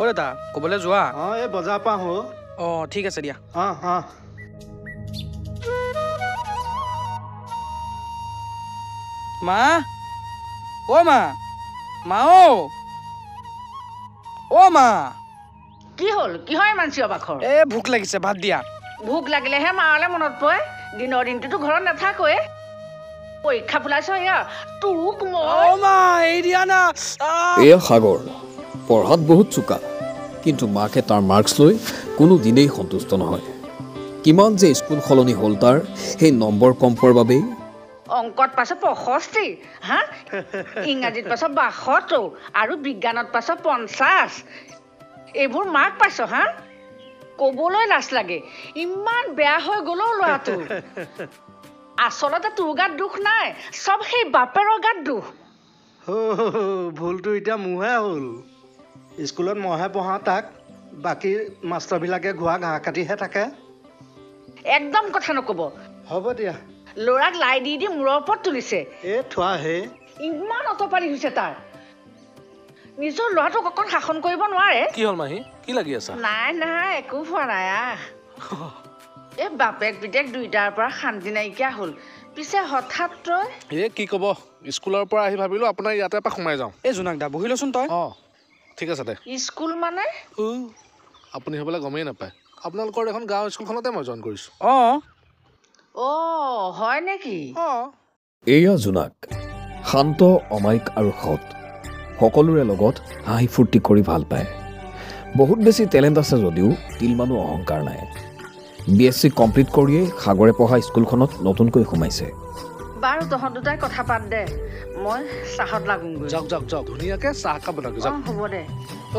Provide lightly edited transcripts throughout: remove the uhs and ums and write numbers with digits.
অ দাদা ক'বলৈ যোৱা এই বজাৰ পৰা আহোঁ ঠিক আছে দিয়া মা অ মা মা অ মা কি হ'ল কিহৰ ইমান চিঞৰ বাখৰ ভোক লাগিছে ভাত দিয়া ভোক লাগিলেহে মাৰলে মনত পৰে দিনৰ দিনটোতো ঘৰত নাথাকোৱে পৰীক্ষা ফুলাইছ এয়া তোক এয়া সাগৰ পঢ়াত বহুত চোকা কিন্তু মাকে তাৰ মাৰ্কছ লৈ কোনো দিনেই সন্তুষ্ট নহয় কিমান যে স্কুল সলনি হ'ল তাৰ সেই নম্বৰ কম পোৱাৰ বাবেই অংকত পাছত 65 হা ইংৰাজীত পাছত 72 আৰু বিজ্ঞানত পাছত 50 এইবোৰ মাৰ্ক পাইছ হা ক'বলৈ লাজ লাগে ইমান বেয়া হৈ গ'লো ল'ৰাটো আচলতে তোৰ গাত দুখ নাই চব সেই বাপেৰৰ গাত দুখ ভুলটো এতিয়া মোৰহে হ'ল স্কুলত মইহে পঢ়াওঁ তাক বাকী মাষ্টৰবিলাকে ঘোৱা ঘাঁহ কাটিহে থাকে একদম কথা নক'ব হ'ব দিয়া ল'ৰাক লাই দি দি মূৰৰ ওপৰত তুলিছে থোৱা হে ইমান অতপালি হৈছে তাৰ নিজৰ ল'ৰাটোক অকণ শাসন কৰিব নোৱাৰে কি হ'ল মাহী কি লাগি আছে নাই একো হোৱা নাই এই বাপেক পিতেক দুইটাৰ পৰা শান্তি নাইকিয়া হ'ল পিছে হঠাৎ তই কি ক'ব স্কুলৰ পৰা আহি ভাবিলো আপোনাৰ ইয়াতে এপাক সোমাই যাওঁ জোনাক দা বহি লচোন তই ঠিক আছে দে স্কুল মানে আপুনি হ'বলৈ গমেই নাপায় আপোনালোকৰ এখন গাঁৱৰ স্কুলখনতে মই জইন কৰিছোঁ হয় নেকি এয়া জোনাক শান্ত অমায়িক আৰু সৎ সকলোৰে লগত হাঁহি ফূৰ্তি কৰি ভাল পায় বহুত বেছি টেলেণ্ট আছে যদিও তিলমানো অহংকাৰ নাই BSc কমপ্লিট কৰিয়েই সাগৰে পঢ়া স্কুলখনত নতুনকৈ সোমাইছে বাৰু তহঁত দুটাই কথা পাত দে মই চাহত লাগোগৈ যাওক ধুনীয়াকৈ চাহ একাপ বনাগৈ যাওক হ'ব দে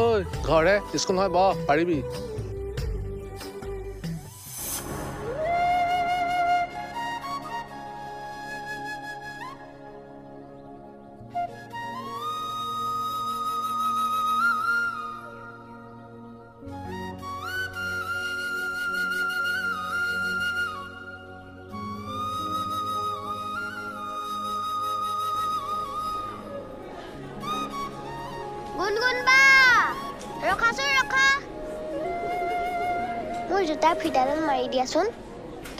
ঐ ঘৰতে স্কুল নহয় বহ পাৰিবি মোৰ জোতাৰ ফিটাডাল মাৰি দিয়াচোন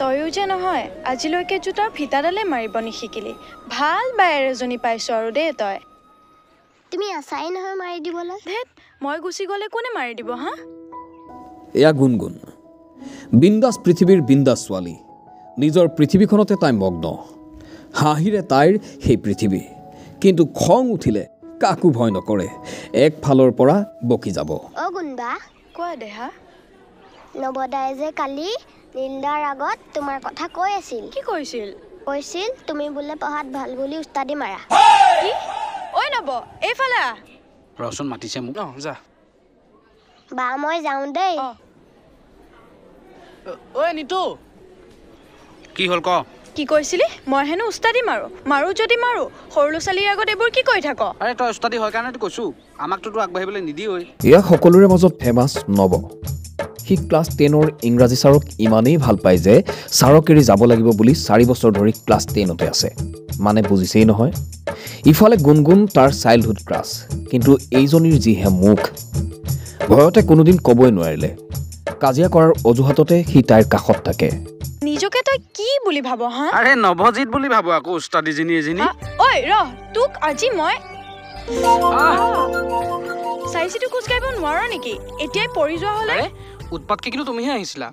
তয়ো যে নহয় আজিলৈকে জোতাৰ ফিটাডালে মাৰিব নিশিকিলি ভাল বায়েৰ এজনী পাইছো আৰু দেই তই তুমি আছাই নহয় মাৰি দিবলৈ ধেত মই গুচি গ'লে কোনে মাৰি দিব হা এয়া গুণগুণ বিন্দাস পৃথিৱীৰ বিন্দাস ছোৱালী নিজৰ পৃথিৱীখনতে তাই মগ্ন হাঁহিৰে তাইৰ সেই পৃথিৱী কিন্তু খং উঠিলে কাকো ভয় নকৰে একফালৰ পৰা বকি যাব গুণবা কোৱা দেহা নৱদাই যে কালি নিন্দাৰ আগত তোমাৰ কথা কৈ আছিল কি কৈছিল তুমি বোলে পঢ়াত ভাল বুলি উস্তাদি মাৰা কি ঐ নব এইফালে ৰচোন মাতিছে মোক যা বা মই যাওঁ দেই ঐ নিতু কি হ'ল ক কি কৈছিলি মই হেনো উস্তাদি মাৰো যদি মাৰো সৰু ল'ৰা-ছোৱালীৰ আগত এইবোৰ কি কৈ থাক আৰে তই উস্তাদি হয় কাৰণেতো কৈছো আমাকতো আগবাঢ়িবলৈ নিদিয়ই এয়া সকলোৰে মাজত ফেমাছ নব সি ক্লাছ 10ৰ ইংৰাজী ছাৰক ইমানেই ভাল পায় যে ছাৰক এৰি যাব লাগিব বুলি 4 বছৰ ধৰি ক্লাছ 10তে আছে মানে বুজিছেই নহয় ইফালে গুণগুণ তাৰ চাইল্ডহুড ক্ৰাছ কিন্তু এইজনীৰ যিহে মুখ ভয়তে কোনোদিন ক'বই নোৱাৰিলে কাজিয়া কৰাৰ অজুহাততে সি তাইৰ কাষত থাকে নিজকে তই কি বুলি ভাব হা আৰে নৱজিত বুলি ভাব আকৌ উস্তাদিজনী এজনী ঐ তোক আজি মই চাইছিটো খোজ কাঢ়িব নোৱাৰো নেকি এতিয়াই পৰি যোৱা হ'লে উৎপাতকে কিন্তু তুমিহে আহিছিলা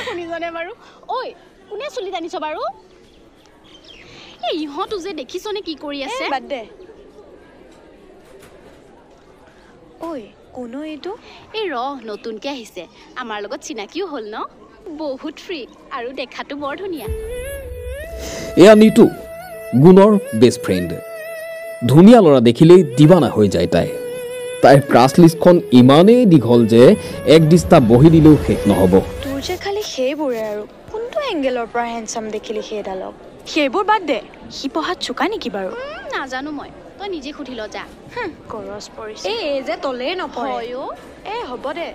শুনিছনে বাৰু ঐ কোনে চুলি টানিছ বাৰু এই ইহঁতো যে দেখিছনে কি কৰি আছে বাদ দে ঐ কোনো এইটো এই নতুনকে আহিছে আমাৰ লগত চিনাকিও হ'ল ন বহুত ফ্ৰী আৰু দেখাটো বৰ ধুনীয়া এয়া নিতু গুণৰ বেষ্ট ফ্ৰেণ্ড ধুনীয়া ল'ৰা দেখিলেই দিৱানা হৈ যায় তাইৰ ক্ৰাছ লিষ্টখন ইমানেই দীঘল যে এক দিস্তা বহি দিলেও শেষ নহ'ব তোৰ যে খালি সেইবোৰে আৰু কোনটো এংগেলৰ পৰা হেণ্ডচাম দেখিলি সেইডালক সেইবোৰ বাদ দে সি পঢ়াত চোকা নেকি বাৰু নাজানো মই তই নিজে সুধি ল যা গৰজ পৰিছে এই যে তলেই নপৰে হয় অ' হ'ব দে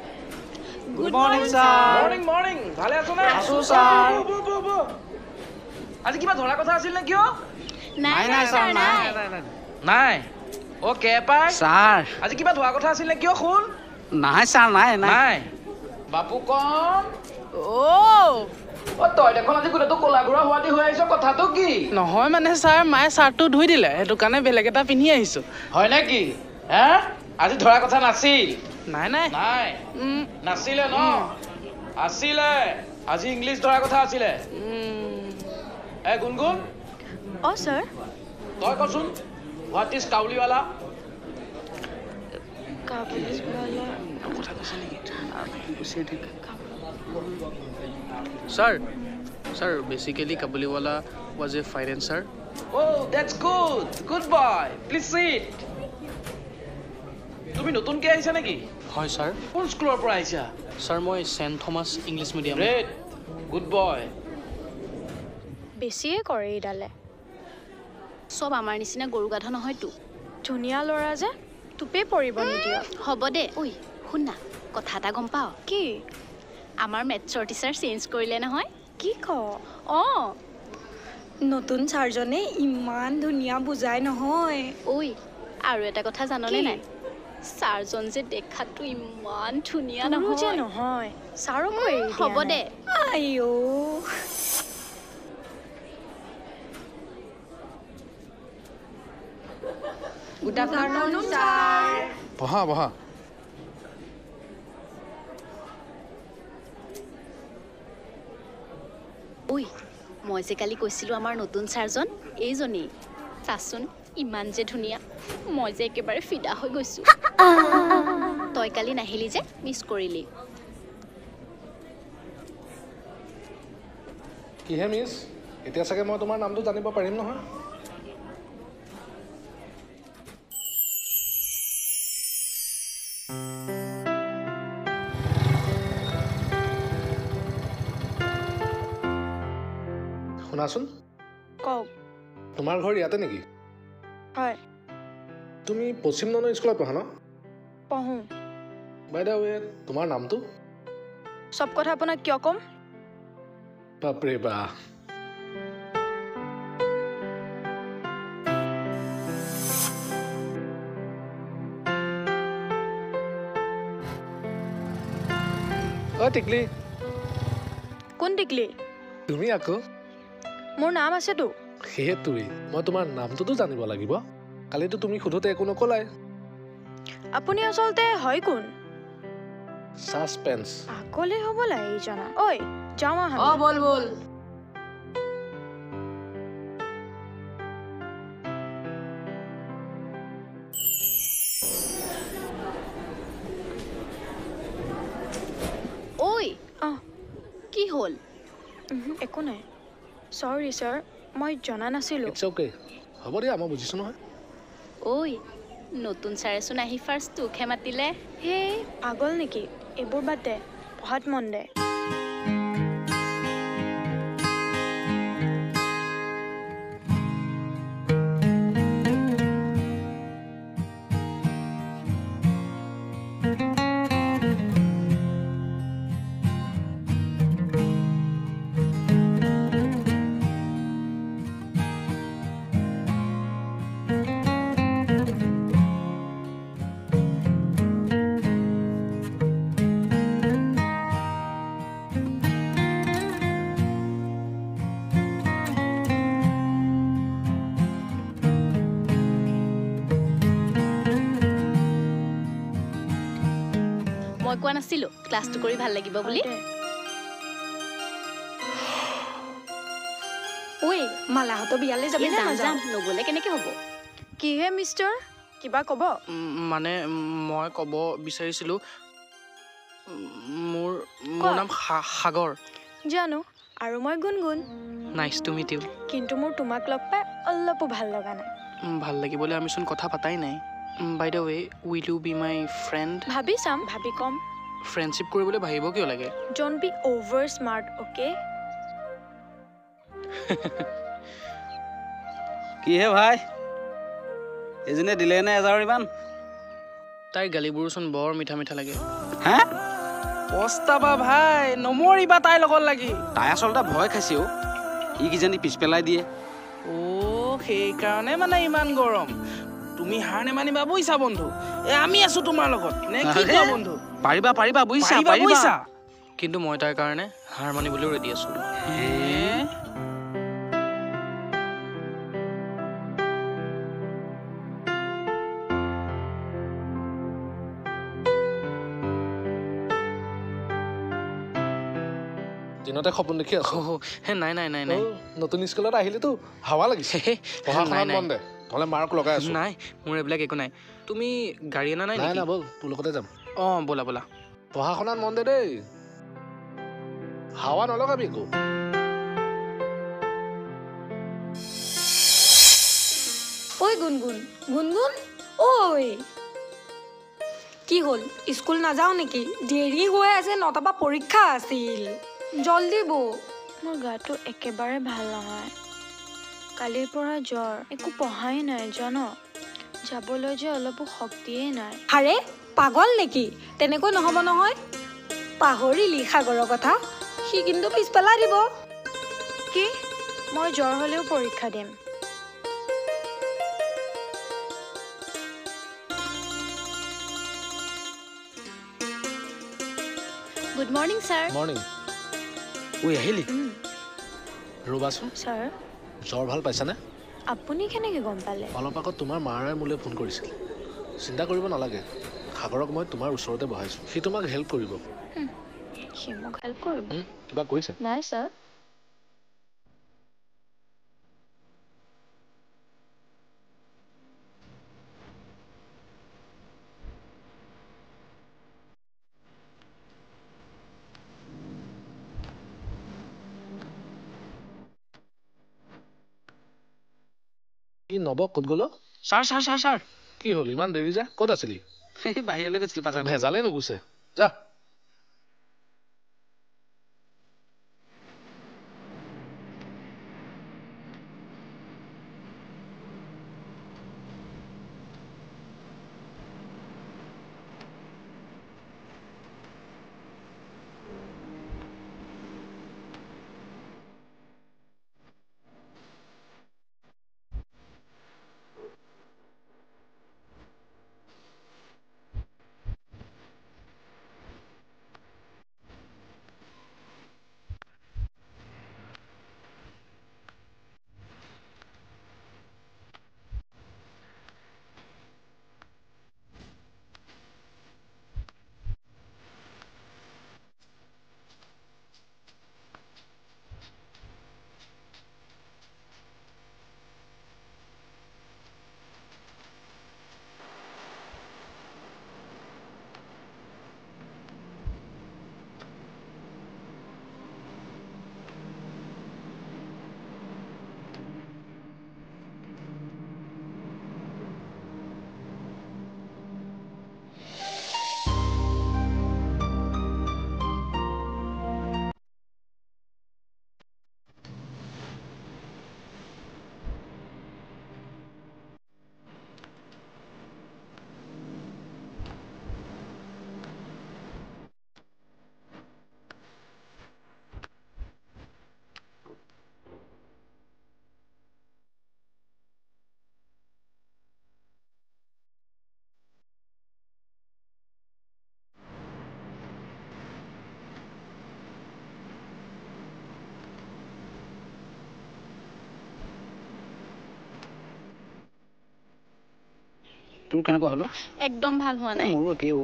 গুড মৰ্নিং ছাৰ মৰ্নিং ভালে আছো না আছো ছাৰ আজি কিবা ধৰা কথা আছিল নে কিয় নাই ছাৰ নাই নাই অ' কেপাই ছাৰ আজি কিবা ধৰা কথা আছিল নে কিয় শুন নাই ছাৰ নাই নাই বাপু কম তই দেখোন আজি গোটেইটো ক'লা ঘূৰা হোৱাদি হৈ আহিছ কথাটো কি নহয় মানে ছাৰ মায়ে চাৰ্টটো ধুই দিলে সেইটো কাৰণে বেলেগ এটা পিন্ধি আহিছোঁ হয় নেকি হে আজি ধৰা কথা নাছিল নাই নাই নাই নাছিলে ন আছিলে আজি ইংলিছ ধৰা কথা আছিলে এ গুণগুণ অঁ ছাৰ তই কচোন what is Kabuliwala sir sir basically Kabuliwala was a financier Oh, that's good. Good boy. Please sit. তুমি নতুনকৈ আহিছা নেকি হয় ছাৰ কোন স্কুলৰ পৰা আহিছা ছাৰ মই saint Thomas English medium great good boy বেছিয়ে কৰে এইডালে চব আমাৰ নিচিনা গৰু গাধ নহয়তো ধুনীয়া ল'ৰা যে টোপে পৰিব নিদিয় হ'ব দে ঐ শুন না কথা এটা গম পাৱ কি আমাৰ মেথছৰ টিচাৰ চেঞ্জ কৰিলে নহয় কি ক অঁ নতুন ছাৰজনে ইমান ধুনীয়া বুজাই নহয় ঐ আৰু এটা কথা জাননে নাই ছাৰজন যে দেখাটো ইমান ধুনীয়া নহয় নহয় ছাৰকো এৰি দিয়া হ'ব নাই। দে আইঅ' গুড আফটাৰনুন ছাৰ বহা বহা ঐ মই যে কালি কৈছিলোঁ আমাৰ নতুন ছাৰজন এইজনেই চাচোন ইমান যে ধুনীয়া মই যে একেবাৰে ফিদা হৈ গৈছোঁ তই কালি নাহিলি যে মিছ কৰিলি কিহে মিছ এতিয়া চাগে মই তোমাৰ নামটো জানিব পাৰিম নহয় শুনাচোন কওক তোমাৰ ঘৰ ইয়াতে নেকি হয় তুমি পশ্চিম নগৰ স্কুলত পঢ়া ন পঢ়োঁ বাই দা ৱে তোমাৰ নামটো চব কথা আপোনাক কিয় ক'ম বাপৰে বা অ' টিকলি কোন টিকলি তুমি আকৌ মোৰ নাম আছেতো সেইটোৱেই মই তোমাৰ নামটোতো জানিব লাগিব কালিতো তুমি সোধোতে একো নকলাই আপুনি আচলতে হয় কোন সাসপেন্স আগলে হ'ব লাগে এইজনা ঐ যাওঁ আহা বল বল ঐ কি হ'ল একো নাই চৰি ছাৰ মই জনা নাছিলোঁ ইটছ অ'কে হ'ব দিয়া মই বুজিছোঁ নহয় ঐ নতুন ছাৰেচোন আহি ফাৰ্ষ্ট তোকহে মাতিলে সেই পাগল নেকি এইবোৰ বাদ দে পঢ়াত মন দে মই কোৱা নাছিলোঁ ক্লাছটো কৰি ভাল লাগিব বুলি ঐ মালাহঁতৰ বিয়ালৈ যাবি নে যাম নাযাওঁ যাম নগ'লে কেনেকৈ হ'ব কিহে মিষ্টাৰ কিবা ক'ব মানে মই ক'ব বিচাৰিছিলোঁ মোৰ কোৱা। নাম সাগৰ জানো আৰু মই গুণগুণ নাইচ টু মিট ইউ কিন্তু মোৰ তোমাক লগ পাই অলপো ভাল লগা নাই ভাল লাগিবলৈ আমিচোন কথা পাতাই নাই by the way will you be my friend ভাবি চাম ভাবি কম ফ্ৰেণ্ডশ্বিপ কৰিবলৈ ভাবিব কিয় লাগে don't be over smart okay কি হে ভাই এজনে দিলে নে এজাৰৰ ইমান তাইৰ গালিবোৰচোন বৰ মিঠা মিঠা লাগে হে পস্তাবা ভাই নমৰিবা তাইৰ লগত লাগি তাই আচলতে ভয় খাইছে অ' ই কিজানি পিছ পেলাই দিয়ে সেইকাৰণে মানে ইমান গৰম তুমি হাৰ নেমানিবা বুজিছা বন্ধু আমি আছো তোমাৰ লগত নে কি কোৱা বন্ধু পাৰিবা পাৰিবা বুজিছা কিন্তু মই তাৰ কাৰণে হাৰ মানিবলৈ ৰেডি আছো দিনতে সপোন দেখি আছো নাই নতুন স্কুলত আহিলেতো হাৱা লাগিছে পঢ়া শুনাত মন দে নহ'লে মাৰ্ক লগাই আছো নাই মোৰ এইবিলাক একো নাই তুমি গাড়ী অনা নাই নাই ব'ল তোৰ লগতে যাম ব'লা পঢ়া শুনাত মন দে দেই হাৱা নলগাবি একো ঐ গুণগুণ ঐ কি হ'ল স্কুল নাযাওঁ নেকি দেৰি হৈ আছে 9টাৰ পৰা পৰীক্ষা আছিল জল্দি বৌ মোৰ গাটো একেবাৰে ভাল নহয় কালিৰ পৰা জ্বৰ একো পঢ়াই নাই জানো যাবলৈ যে অলপো শক্তিয়ে নাই আৰে পাগল নেকি তেনেকৈ নহ'ব নহয় পাহৰিলি সাগৰৰ কথা সি কিন্তু পিছ পেলাই দিব কি মই জ্বৰ হ'লেও পৰীক্ষা দিম গুড মৰ্ণিং ছাৰ মৰ্ণিং ঐ আহিলি ৰ'বাচোন ছাৰ জ্বৰ ভাল পাইছানে আপুনি কেনেকৈ গম পালে অলপ আগত তোমাৰ মাৰে মোলৈ ফোন কৰিছিল চিন্তা কৰিব নালাগে সাগৰক মই তোমাৰ ওচৰতে বহাইছোঁ সি তোমাক হেল্প কৰিব সি মোক হেল্প কৰিব কিবা কৈছে নাই ছাৰ কি নব ক'ত গ'ল ছাৰ কি হ'ল ইমান দেৰি যে ক'ত আছিলি এই বাহিৰলৈ গৈছিলো পাছত ভেজালে নুগুছে যা তোৰ কেনেকুৱা হলো একদম ভাল হোৱা নাই মোৰো একেও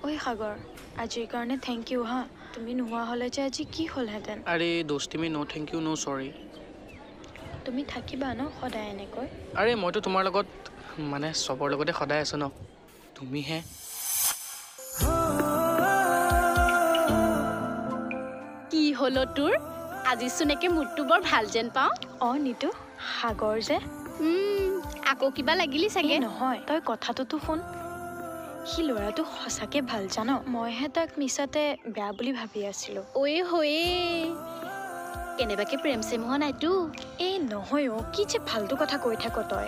ঐ সাগৰ আজিৰ কাৰণে থেংক ইউ হা তুমি নোহোৱা হ'লে যে আজি কি হ'লহেঁতেন আৰে দোস্ত তুমি ন' থেংক ইউ ন' চৰি তুমি থাকিবা ন সদায় এনেকৈ আৰে মইতো তোমাৰ লগত মানে চবৰ লগতে সদায় আছো ন তুমিহে কি হলো তোৰ আজিচোন একে মুডটো বৰ ভাল যেন পাওঁ নিতু সাগৰ যে আকৌ কিবা লাগিলি চাগে নহয় তই কথাটোতো শুন সি ল'ৰাটো সঁচাকে ভাল জান মইহে তাক মিছাতে বেয়া বুলি ভাবি আছিলো ঐ হৈয়ে কেনেবাকে প্ৰেম চেম হোৱা নাইতো এই নহয় কি যে ফাল্টু কথা কৈ থাক তই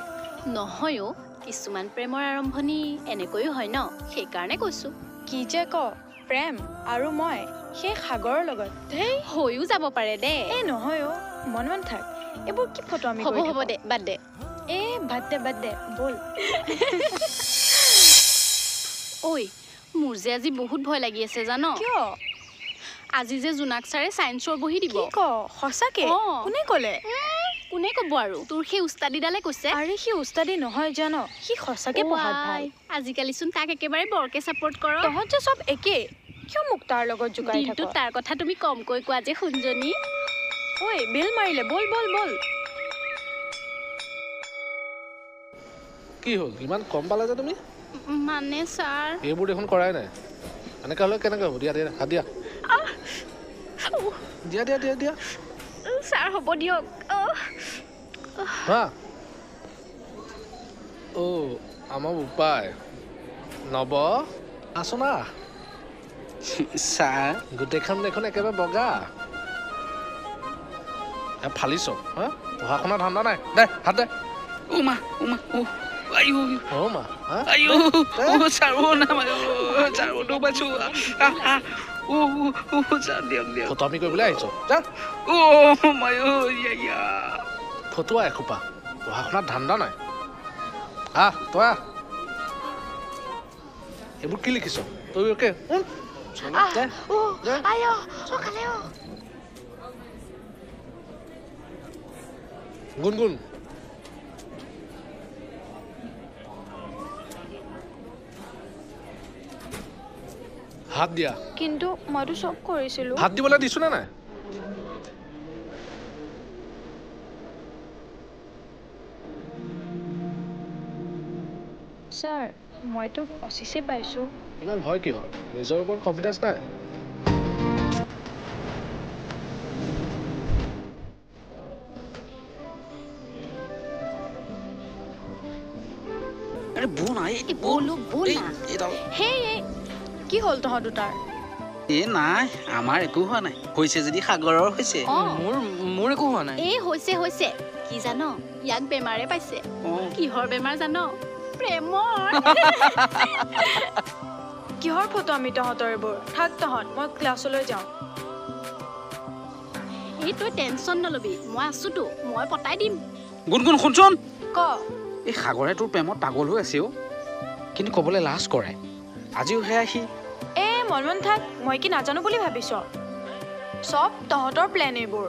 নহয় কিছুমান প্ৰেমৰ আৰম্ভণি এনেকৈও হয় ন সেইকাৰণে কৈছো কি যে ক প্ৰেম আৰু মই সেই সাগৰৰ লগত ধেই হৈও যাব পাৰে দে এই নহয় মন মন থাক এইবোৰ কি ফটো আমি হ'ব হ'ব দে বাদ দে বাদ দে বল ঐ মোৰ যে আজি বহুত ভয় লাগি আছে জান কিয় আজি যে জোনাক ছাৰে ছায়েন্সৰ বহি দিব কি ক সঁচাকে কোনে ক'লে কোনে ক'ব আৰু তোৰ সেই উস্তাদিডালে কৈছে আৰে সি উস্তাদি নহয় জান সি সঁচাকে পঢ়াত ভাল আজিকালিচোন তাক একেবাৰে বৰকে ছাপোৰ্ট কৰ তহঁত যে চব একে কিয় মোক তাৰ লগত জোকাই থাক কিন্তু তাৰ কথা তুমি কমকৈ কোৱা যে শুনজনী ঐ বেল মাৰিলে বল কি হ'ল ইমান কম পালা যে তুমি মানে ছাৰ এইবোৰ দেখোন কৰাই নাই এনেকৈ হ'লে কেনেকৈ হ'ব দিয়া হাত দিয়া দিয়া ছাৰ হ'ব দিয়ক হা আমাৰ উপায় নব আছো না ছাৰ গোটেইখন দেখোন একেবাৰে বগা ফালিছ হা পঢ়া শুনা ধান্দা নাই দে হাত দে উমা আয়ো মা আয়ো ছাৰো নাম ছাৰো পাইছো ছাৰ দিয়ক ফটোমি কৰিবলৈ আহিছ যা মায়ো ফটোৱা এসোপা পঢ়া শুনাত ধান্দা নাই তই এইবোৰ কি লিখিছ তই অকে গুণগুণ হাত দিয়া কিন্তু মইতো চব কৰিছিলো হাত দিবলৈ দিছো নে নাই ছাৰ মইতো 25 পাইছো ইমান ভয় কিয় নিজৰ ওপৰত কনফিডেন্স নাই বল না কি হ'ল তহঁত দুটাৰ নাই আমাৰ একো হোৱা নাই হৈছে যদি সাগৰৰ হৈছে মোৰ একো হোৱা নাই হৈছে কি জান ইয়াক বেমাৰে পাইছে কিহৰ বেমাৰ জান প্ৰেমৰ কিহৰ ফটো আমি তহঁতৰ এইবোৰ থাক তহঁত মই ক্লাছলৈ যাওঁ এই তই টেনশ্যন নলবি মই আছোতো মই পতাই দিম গুণগুণ শুনচোন ক এই সাগৰে তোৰ প্ৰেমত পাগল হৈ আছে কিন্তু ক'বলৈ লাজ কৰে আজিও সেয়া সি মন থাক মই কি নাজানো বুলি ভাবিছ চব তহঁতৰ প্লেন এইবোৰ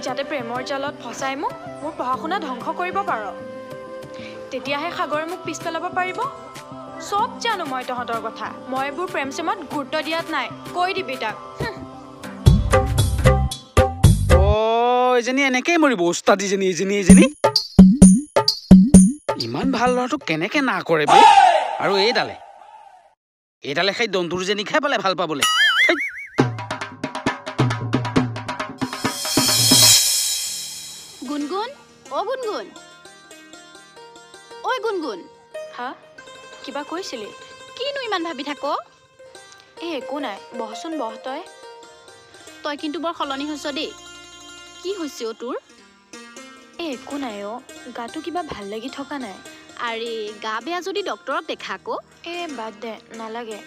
যাতে প্ৰেমৰ জালত ফচাই মোক মোৰ পঢ়া শুনা ধ্বংস কৰিব পাৰ তেতিয়াহে সাগৰে মোক পিছ পেলাব পাৰিব চব জানো মই তহঁতৰ কথা মই এইবোৰ প্ৰেম চেমত গুৰুত্ব দিয়াত নাই কৈ দিবি তাক এজনী এনেকেই মৰিব ওস্তাদিজনী এজনী ইমান ভাল ল'ৰাটোক কেনেকে না কৰে বে আৰু এইডালে খাই দন্দুৰ যেনি খাই পালে ভাল পাবলৈ গুণগুণ গুণগুণ হা কিবা কৈছিলি কিনো ইমান ভাবি থাক একো নাই বহচোন বহ তই কিন্তু বৰ সলনি হৈছ দেই কি হৈছে তোৰ একো নাই গাটো কিবা ভাল লাগি থকা নাই আৰে গা বেয়া যদি ডক্তৰক দেখা আকৌ বাদ দে নালাগে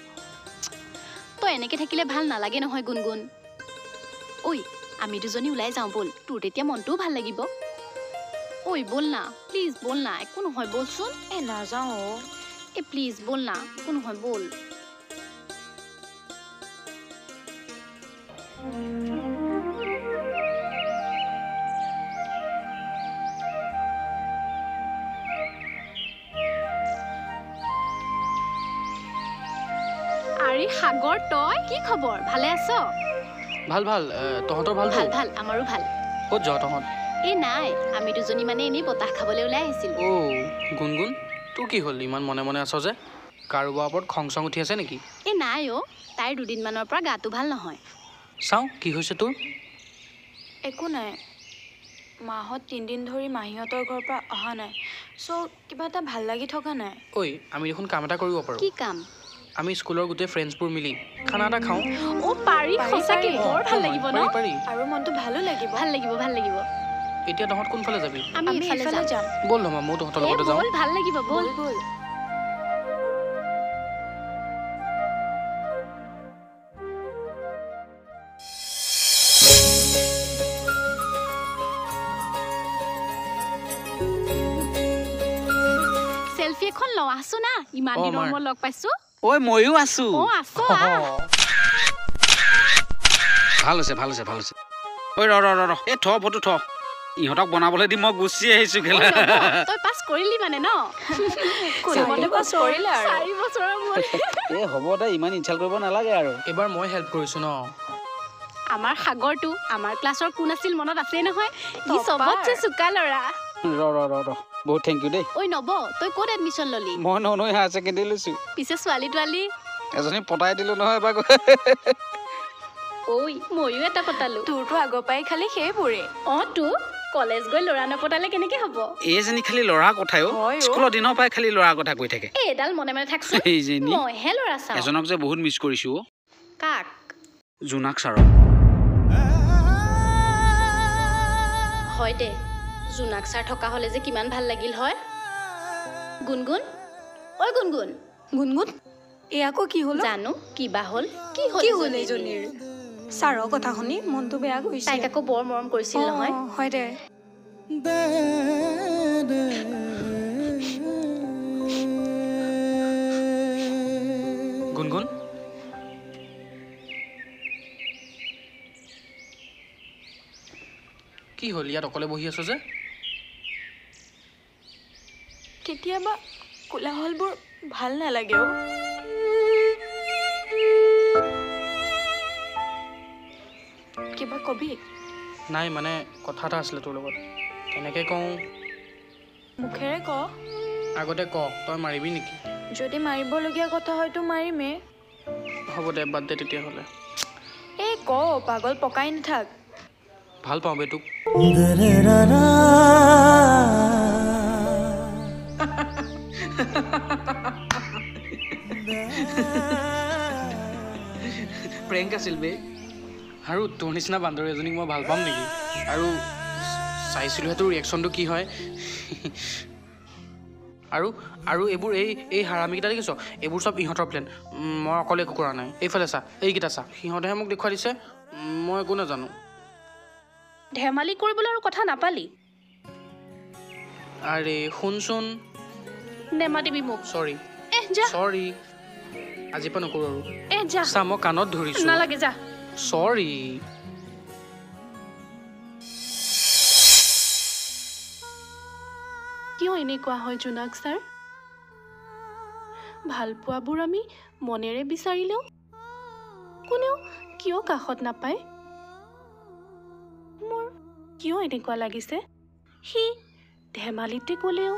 তই এনেকে থাকিলে ভাল নালাগে নহয় গুণগুণ ঐ আমি দুজনী ওলাই যাওঁ বল তোৰ তেতিয়া মনটোও ভাল লাগিব ঐ বল না প্লিজ বল না একো নহয় বলচোন নাযাওঁ প্লিজ বল না একো নহয় বল আৰে সাগৰ তই কি খবৰ ভালে আছ ভাল তহঁতৰ ভাল আমাৰো ভাল ক'ত যাৱ তহঁত নাই আমি দুজনী মানে এনেই বতাহ খাবলৈ ওলাই আহিছিলো গুণগুণ তোৰ কি হ'ল ইমান মনে মনে আছ যে কাৰোবাৰ ওপৰত খং চং উঠি আছে নেকি নাই তাইৰ দুদিনমানৰ পৰা গাটো ভাল নহয় চাওঁ কি হৈছে তোৰ একো নাই মাহত 3 দিন ধৰি মাহীহঁতৰ ঘৰৰ পৰা অহা নাই চ' কিবা এটা ভাল লাগি থকা নাই আমি দেখোন কাম এটা কৰিব পাৰোঁ কি কাম আমি স্কুলৰ গোটেই ফ্ৰেণ্ডছবোৰ মিলি খানা এটা খাওঁ অ পাৰি সঁচাকে বৰ ভাল লাগিব ন পাৰি আৰু মনটো ভালো লাগিব ভাল লাগিব ভাল লাগিব এতিয়া তহঁত কোনফালে যাবি আমি এফালে যাম ব'ল ধমা ময়ো তহঁতৰ লগতে যাওঁ বল ভাল লাগিব বল বল সেলফি এখন লওঁ আছো না ইমান দিনৰ মই লগ পাইছো ঐ ময়ো আছো আছো ভাল হৈছে ঐ ৰ এই থ ফটো থ ইহঁতক বনাবলৈ দি মই গুচি আহিছো খেলা তই পাছ কৰিলি মানে ন কোনোমতে পাছ কৰিলে আৰু 4 বছৰৰ মূৰত এই হ'ব দে ইমান ইনচাল্ট কৰিব নালাগে আৰু এবাৰ মই হেল্প কৰিছো ন আমাৰ সাগৰটো আমাৰ ক্লাছৰ কোন আছিল মনত আছে নহয় ই সবতছে চুকা ল'ৰা ৰ বহুত থেংক ইউ দেই ঐ নব তই ক'ত এডমিশ্যন ললি মই ননৈ হায়াৰ ছেকেণ্ডেৰী লৈছো পিছে ছোৱালী তোৱালী এজনী পতাই দিলো নহয় এবাৰ ঐ ময়ো এটা পতালো তোৰতো আগৰ পৰাই খালি সেইবোৰে তো কলেজ গৈ ল'ৰা নপতালে কেনেকে হ'ব এইজনী খালি ল'ৰা কথায়ো স্কুলৰ দিনৰ পৰাই খালি ল'ৰা কথা কৈ থাকে এডাল মনে মনে থাকছো এইজনী মইহে ল'ৰা চাওঁ এজনক যে বহুত মিছ কৰিছো কাক জোনাক ছাৰক হয় দে জোনাক ছাৰ থকা হ'লে যে কিমান ভাল লাগিল হয় গুণগুণ ঐ গুণগুণ গুণগুণ এই আকৌ কি হ'ল জানো কিবা হ'ল কি হ'ল এইজনীৰ ছাৰৰ কথা শুনি মনটো বেয়া গৈছে তাইক আকৌ বৰ মৰম কৰিছিল নহয় হয় দে গুণগুণ কি হ'ল ইয়াত অকলে বহি আছো যে কেতিয়াবা কোলাহলবোৰ ভাল নালাগেও কিবা কবি নাই মানে কথা এটা আছিলে তোৰ লগত কেনেকৈ কওঁ মুখেৰে ক আগতে ক তই মাৰিবি নেকি যদি মাৰিবলগীয়া কথা হয়তো মাৰিমেই হ'ব দে বাদ দে তেতিয়াহ'লে এই ক পাগল পকাই নাথাক ভাল পাওঁ বে তোক প্ৰেংক আছিল বে আৰু তোৰ নিচিনা বান্দৰ এজনীক মই ভাল পাম নেকি আৰু চাইছিলোহে তোৰ ৰিয়েকশ্যনটো কি হয় আৰু এইবোৰ এই হাৰামিকেইটা দেখিছ এইবোৰ চব ইহঁতৰ প্লেন মই অকলে একো কৰা নাই এইফালে চা এইকেইটা চা সিহঁতেহে মোক দেখুৱাই দিছে মই একো নাজানো ধেমালি কৰিবলৈ আৰু কথা নাপালি আৰে শুনচোন নেমাতিবি মোক চৰি যা চৰি আজিৰ পৰা নকৰোঁ আৰু যা চা মই কাণত ধৰিছোঁ নালাগে যা চৰি কিয় এনেকুৱা হয় জোনাক ছাৰ ভালপোৱাবোৰ আমি মনেৰে বিচাৰিলেও কোনেও কিয় কাষত নাপায় মোৰ কিয় এনেকুৱা লাগিছে সি ধেমালিতে ক'লেও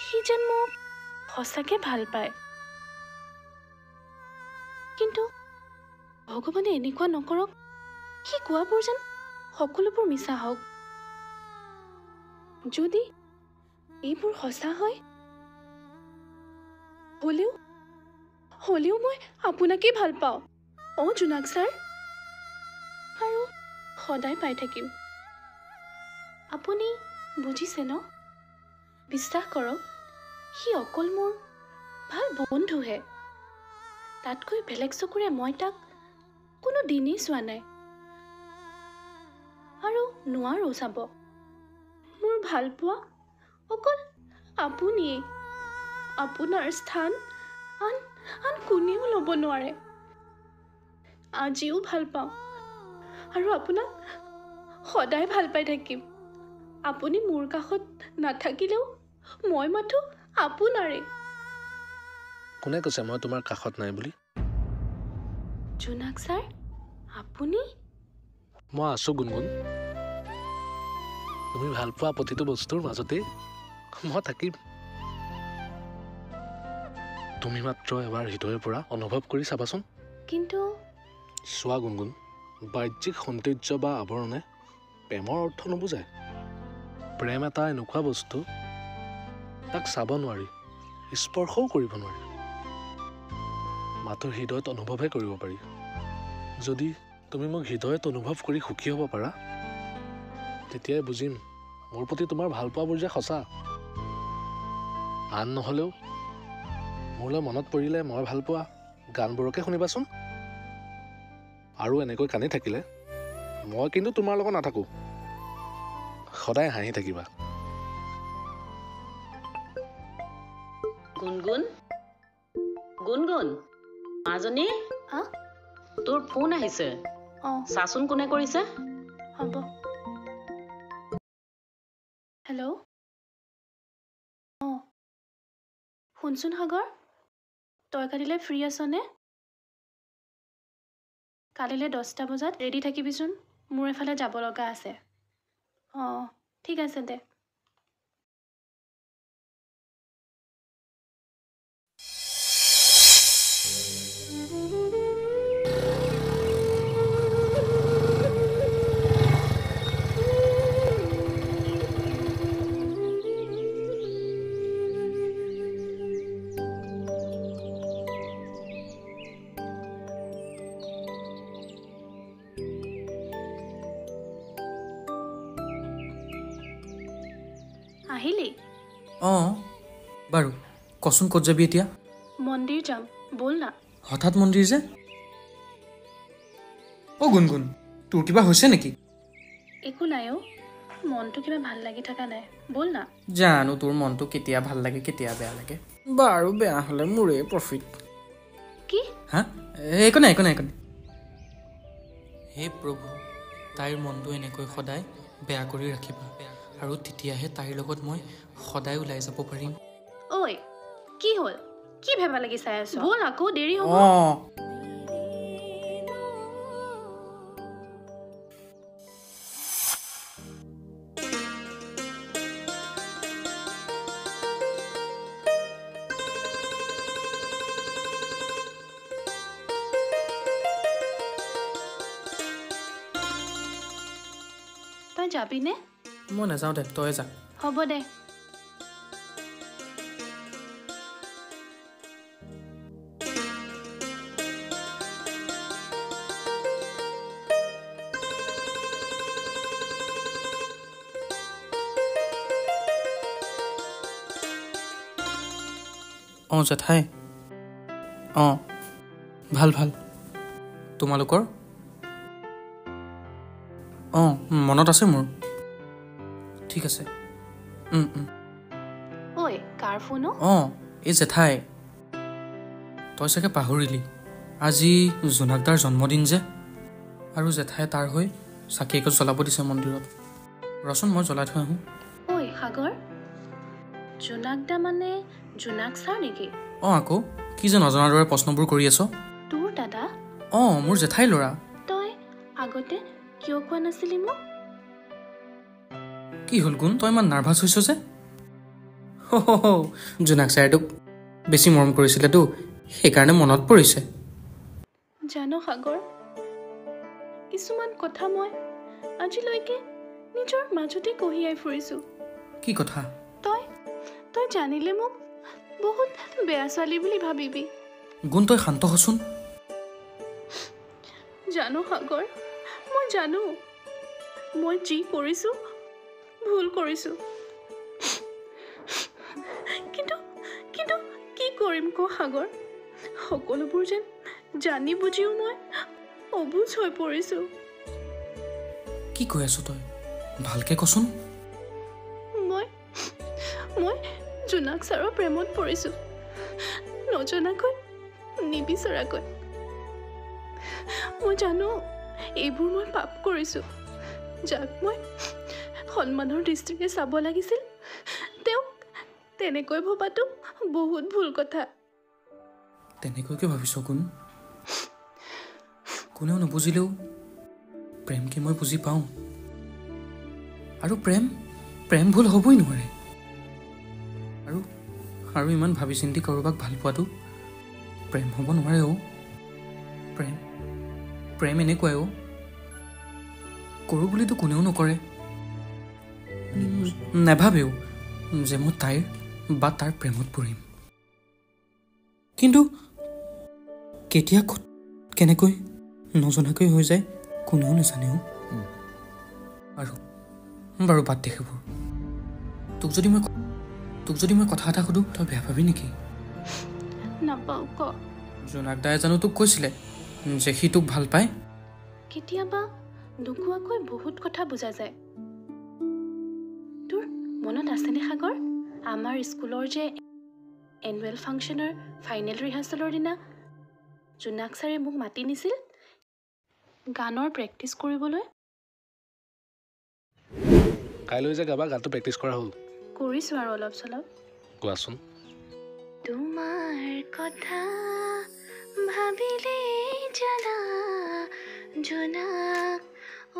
সি যেন মোক সঁচাকে ভাল পায় কিন্তু ভগৱানে এনেকুৱা নকৰক সি কোৱাবোৰ যেন সকলোবোৰ মিছা হওক যদি এইবোৰ সঁচা হয় হ'লেও মই আপোনাকেই ভাল পাওঁ জোনাক ছাৰ আৰু সদায় পাই থাকিম আপুনি বুজিছে ন বিশ্বাস কৰক সি অকল মোৰ ভাল বন্ধুহে তাতকৈ বেলেগ চকুৰে মই তাক কোনো দিনেই চোৱা নাই আৰু নোৱাৰো চাব মোৰ ভাল পোৱা অকল আপুনিয়ে আপোনাৰ স্থান আন কোনেও ল'ব নোৱাৰে আজিও ভাল পাওঁ আৰু আপোনাক সদায় ভাল পাই থাকিম আপুনি মোৰ কাষত নাথাকিলেও মই মাথো আপোনাৰে কোনে কৈছে মই তোমাৰ কাষত নাই বুলি জোনাক ছাৰ আপুনি মই আছো গুণগুণ তুমি ভাল পোৱা প্ৰতিটো বস্তুৰ মাজতেই মই থাকিম তুমি মাত্ৰ এবাৰ হৃদয়ৰ পৰা অনুভৱ কৰি চাবাচোন কিন্তু চোৱা গুণগুণ বাহ্যিক সৌন্দৰ্য বা আৱৰণে প্ৰেমৰ অৰ্থ নুবুজায় প্ৰেম এটা এনেকুৱা বস্তু তাক চাব নোৱাৰি স্পৰ্শও কৰিব নোৱাৰি মাথো হৃদয়ত অনুভৱহে কৰিব পাৰি যদি তুমি মোক হৃদয়ত অনুভৱ কৰি সুখী হ'ব পাৰা তেতিয়াই বুজিম মোৰ প্ৰতি তোমাৰ ভাল পোৱাবোৰ যে সঁচা আন নহ'লেও মোৰলৈ মনত পৰিলে মই ভাল পোৱা গানবোৰকে শুনিবাচোন আৰু এনেকৈ কান্দি থাকিলে মই কিন্তু তোমাৰ লগত নাথাকোঁ সদায় হাঁহি থাকিবা গুণগুণ গুণগুণ মাজনী তোৰ ফোন আহিছে চাচোন কোনে কৰিছে হ'ব হেল্ল' শুনচোন সাগৰ তই কালিলৈ ফ্ৰী আছনে কালিলৈ 10টা বজাত ৰেডি থাকিবিচোন মোৰ এফালে যাব লগা আছে ঠিক আছে দে আহিলি বাৰু কচোন ক'ত যাবি এতিয়া মন্দিৰ যাম বল না হঠাৎ মন্দিৰ যে গুণগুণ তোৰ কিবা হৈছে নেকি একো নাই মনটো কিবা ভাল লাগি থকা নাই বল না জানো তোৰ মনটো কেতিয়া ভাল লাগে কেতিয়া বেয়া লাগে বাৰু বেয়া হ'লে মোৰে প্ৰফিট কি হা একো নাই হে প্ৰভু তাইৰ মনটো এনেকৈ সদায় বেয়া কৰি ৰাখিবা আৰু তেতিয়াহে তাইৰ লগত মই সদায় ওলাই যাব পাৰিম ঐ কি হ'ল কি ভেবা লাগি চাই আছ বল আকৌ দেৰি হ'ব তই যাবিনে মই নাযাওঁ দে তই যা হ'ব দে জেঠাই ভাল তোমালোকৰ মনত আছে মোৰ ঠিক আছে ঐ কাৰ ফোন এই জেঠাই তই চাগে পাহৰিলি আজি জোনাকদাৰ জন্মদিন যে আৰু জেঠাই তাৰ হৈ চাকি এগছ জ্বলাব দিছে মন্দিৰত ৰচোন মই জ্বলাই থৈ আহোঁ ঐ সাগৰ জোনাকদা মানে জোনাক ছাৰ নেকি আকৌ কি যে নজনাৰ দৰে প্ৰশ্নবোৰ কৰি আছ তোৰ দাদা মোৰ জেঠাই ল'ৰা তই আগতে কিয় কোৱা নাছিলি মোক কি হ'ল গুণ তই ইমান নাৰ্ভাছ হৈছ যে জোনাক ছাৰটোক বেছি মৰম কৰিছিলেতো সেইকাৰণে মনত পৰিছে জানো সাগৰ কিছুমান কথা মই আজিলৈকে নিজৰ মাজতে কঢ়িয়াই ফুৰিছোঁ কি কথা তই জানিলে মোক বহুত বেয়া ছোৱালী বুলি ভাবিবি গুণ তই শান্ত হচোন জানো সাগৰ মই জানো মই যি কৰিছোঁ ভুল কৰিছোঁ কিন্তু কি কৰিম ক সাগৰ সকলোবোৰ যেন জানি বুজিও মই অবুজ হৈ পৰিছোঁ কি কৈ আছ তই ভালকে কচোন মই জোনাক ছাৰৰ প্ৰেমত পৰিছোঁ নজনাকৈ নিবিচৰাকৈ মই জানো এইবোৰ মই পাপ কৰিছোঁ যাক মই সন্মানৰ দৃষ্টিৰে চাব লাগিছিল তেওঁক তেনেকৈ ভবাটো বহুত ভুল কথা তেনেকৈকে ভাবিছ কোনেও নুবুজিলেও প্ৰেমকে মই বুজি পাওঁ আৰু প্ৰেম ভুল হ'বই নোৱাৰে আৰু ইমান ভাবি চিন্তি কাৰোবাক ভাল পোৱাটো প্ৰেম হ'ব নোৱাৰে প্ৰেম এনেকুৱাই কৰোঁ বুলিতো কোনেও নকৰে নাভাবেও যে মই তাইৰ বা তাৰ প্ৰেমত পৰিম কিন্তু কেতিয়া ক'ত কেনেকৈ নজনাকৈ হৈ যায় কোনেও নাজানেও আৰু বাৰু বাদ দে সেইবোৰ তোক যদি মই কথা এটা সুধো তই বেয়া পাবি নেকি নাপাওঁ ক জোনাক দাই জানো তোক কৈছিলে যে সি তোক ভাল পায় কেতিয়াবা নোকোৱাকৈ বহুত কথা বুজা যায় তোৰ মনত আছেনে সাগৰ আমাৰ স্কুলৰ যে এনুৱেল ফাংচনৰ ফাইনেল ৰিহাৰ্চেলৰ দিনা জোনাক ছাৰে মোক মাতি নিছিল গানৰ প্ৰেক্টিচ কৰিবলৈ কাইলৈ যে গাবা গানটো প্ৰেক্টিচ কৰা হ'ল কৰিছোঁ আৰু অলপ চলপ কোৱাচোন তোমাৰ কথা ভাবিলে জানা জোনাক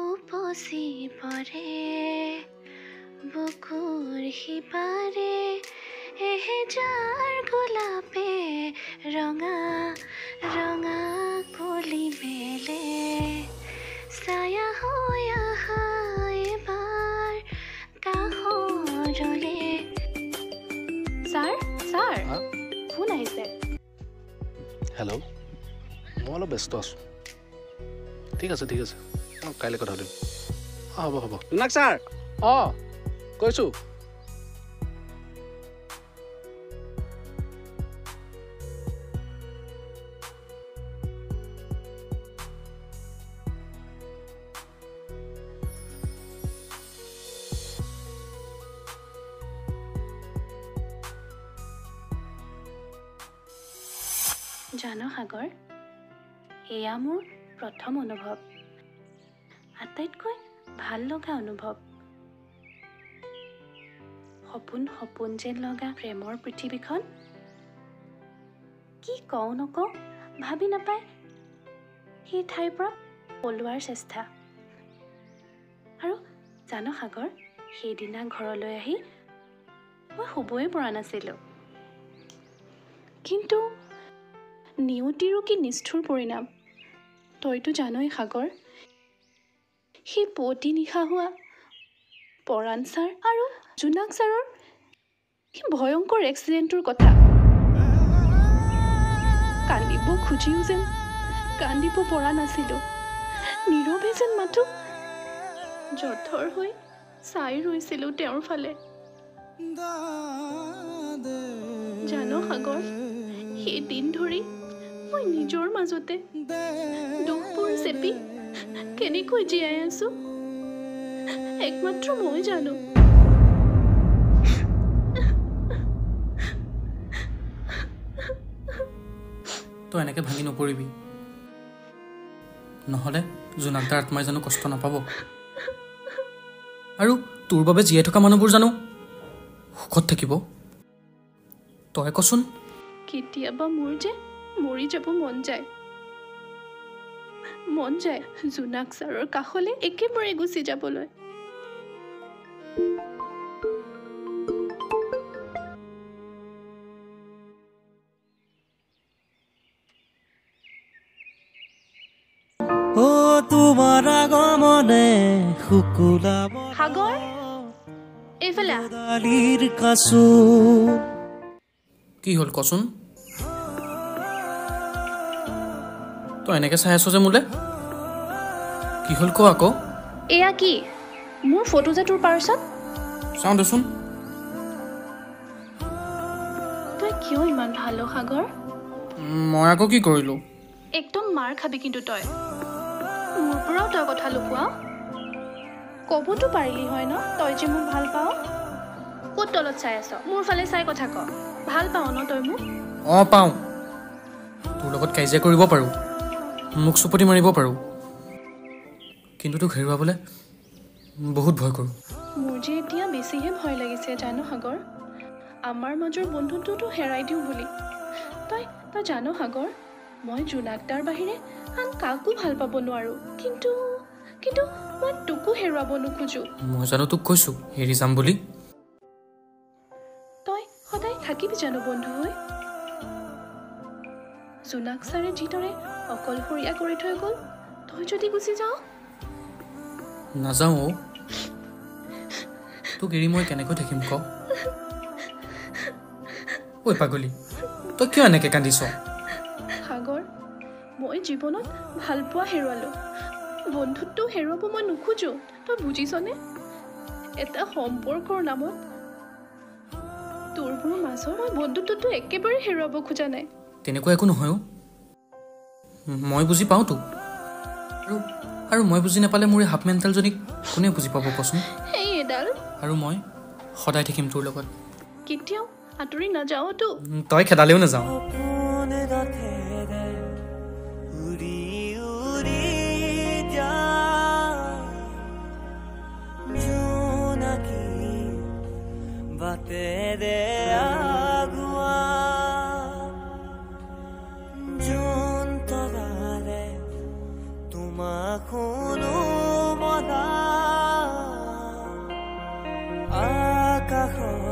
উপচি পৰে বুকুৰ সিপাৰে এহেজাৰ গোলাপে ৰঙা ৰঙা কলি মেলে ছায়া হৈ আহা এবাৰ কাষৰলে ছাৰ ছাৰ ফোন আহিছে হেল্ল' মই অলপ ব্যস্ত আছোঁ ঠিক আছে কাইলৈ কথা দিম হ'ব জোনাক ছাৰ অঁ কৈছোঁ জানো সাগৰ এয়া মোৰ প্ৰথম অনুভৱ আটাইতকৈ ভাল লগা অনুভৱ সপোন যেন লগা প্ৰেমৰ পৃথিৱীখন কি কওঁ নকওঁ ভাবি নাপায় সেই ঠাইৰ পৰা পলোৱাৰ চেষ্টা আৰু জানো সাগৰ সেইদিনা ঘৰলৈ আহি মই শুবই পৰা নাছিলোঁ কিন্তু নিয়তিৰো কি নিষ্ঠুৰ পৰিণাম তইতো জানই সাগৰ সেই পুৱতি নিশা হোৱা পৰাণ ছাৰ আৰু জোনাক ছাৰৰ সেই ভয়ংকৰ এক্সিডেণ্টটোৰ কথা কান্দিব খুজিও যেন কান্দিব পৰা নাছিলোঁ নীৰৱে যেন মাথো জঠৰ হৈ চাই ৰৈছিলোঁ তেওঁৰ ফালে জানো সাগৰ সেই দিন ধৰি মই নিজৰ মাজতে দুখবোৰ চেপি কেনেকৈ জীয়াই আছো একমাত্ৰ মই জানো তই এনেকৈ ভাঙি নপৰিবি নহ'লে জোনাক দাৰ আত্মাই জানো কষ্ট নাপাব আৰু তোৰ বাবে জীয়াই থকা মানুহবোৰ জানো সুখত থাকিব তই কচোন কেতিয়াবা মোৰ যে মৰি যাব মন যায় জোনাক ছাৰৰ কাষলৈ একেবাৰে গুচি যাবলৈ তোমাৰ আগমনে শুকুলাব সাগৰ এইফালে কি হ'ল কচোন তই এনেকৈ চাই আছ যে মোলে কি হ'ল ক আকৌ এয়া কি মোৰ ফটো যে তোৰ পাৰ্চত চাওঁ দেচোন তই কিয় ইমান ভাল সাগৰ মই আকৌ কি কৰিলোঁ একদম মাৰ খাবি কিন্তু তই মোৰ পৰাও তই কথা লুকুৱাও ক'বতো পাৰিলি হয় ন তই যে মোক ভাল পাৱ ক'ত তলত চাই আছ মোৰ ফালে চাই কথা ক ভাল পাৱ ন তই মোক অঁ পাওঁ তোৰ লগত কাজিয়া কৰিব পাৰোঁ মোক চুপতি মাৰিব পাৰোঁ কিন্তু তোক হেৰুৱাবলৈ বহুত ভয় কৰোঁ মোৰ যে এতিয়া বেছিহে ভয় লাগিছে জানো সাগৰ আমাৰ মাজৰ বন্ধুত্বটো হেৰাই দিওঁ বুলি তই জানো সাগৰ মই জোনাক দাৰ বাহিৰে আন কাকো ভাল পাব নোৱাৰোঁ কিন্তু মই তোকো হেৰুৱাব নোখোজো মই জানো তোক কৈছোঁ হেৰি যাম বুলি তই সদায় থাকিবি জানো বন্ধু হৈ জোনাক ছাৰে যিদৰে অকলশৰীয়া কৰি থৈ গ'ল তই যদি গুচি যাওঁ নাযাওঁ অ' তোক এৰি মই কেনেকৈ থাকিম ক ঐ পাগলী তই কিয় এনেকৈ কান্দিছ সাগৰ জীৱনত ভালপোৱা হেৰুৱালোঁ বন্ধুত্ব হেৰুৱাব মই নোখোজো তই বুজিছনে এটা সম্পৰ্কৰ নামত তোৰ মোৰ মাজৰ মই বন্ধুত্বটো একেবাৰে হেৰুৱাব খোজা নাই তেনেকুৱা একো নহয় মই বুজি পাওঁতো আৰু মই বুজি নাপালে মোৰ এই হাফ মেণ্টেলজনীক কোনে বুজি পাব কচোন এই এডাল আৰু মই সদায় থাকিম তোৰ লগত কেতিয়াও আঁতৰি নাযাওঁতো তই খেদালেও নাযাওঁ বাতে দে আগুৱা যোন তৰালে তোমাক শুনো মনা আকাশৰ